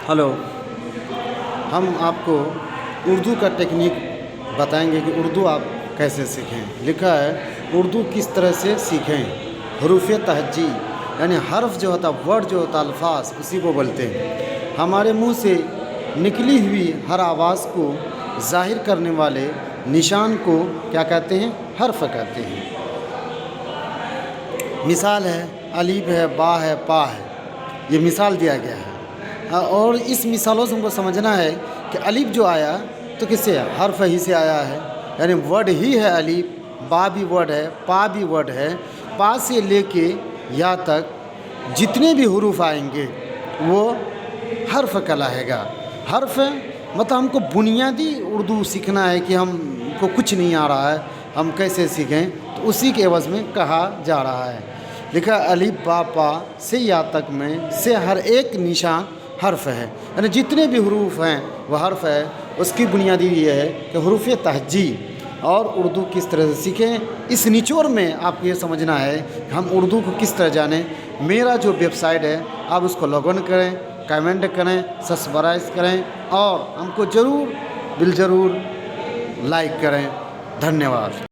Hello, हम आपको उर्दू का टेक्निक बताएंगे कि उर्दू आप कैसे सीखें। लिखा है उर्दू किस तरह से सीखें। हरूफ तहज्जी यानी हर्फ जो होता, वर्ड जो होता, अल्फाज, उसी को बोलते हैं। हमारे मुंह से निकली हुई हर आवाज़ को ज़ाहिर करने वाले निशान को क्या कहते हैं? हर्फ कहते हैं। मिसाल है, अलीफ है, बा है, पा है, ये मिसाल दिया गया है। और इस मिसालों से हमको समझना है कि अलीफ जो आया तो किससे? हर्फ ही से आया है, यानी वर्ड ही है अलीफ। बा भी वर्ड है, पा भी वर्ड है। पा से लेके या तक जितने भी हुरूफ आएंगे वो हर्फ कहलाएगा। हर्फ मतलब हमको बुनियादी उर्दू सीखना है कि हमको कुछ नहीं आ रहा है, हम कैसे सीखें, तो उसी के एवज़ में कहा जा रहा है। लिखा अलीफ बा पा से या तक में से हर एक निशान हर्फ है, यानी जितने भी हुरूफ हैं वह हर्फ है। उसकी बुनियादी ये है कि हुरूफ तहज्जी और उर्दू किस तरह से सीखें। इस निचोड़ में आपको ये समझना है कि हम उर्दू को किस तरह जानें। मेरा जो वेबसाइट है आप उसको लॉगिन करें, कमेंट करें, सब्सक्राइब करें और हमको ज़रूर बिल ज़रूर लाइक करें। धन्यवाद।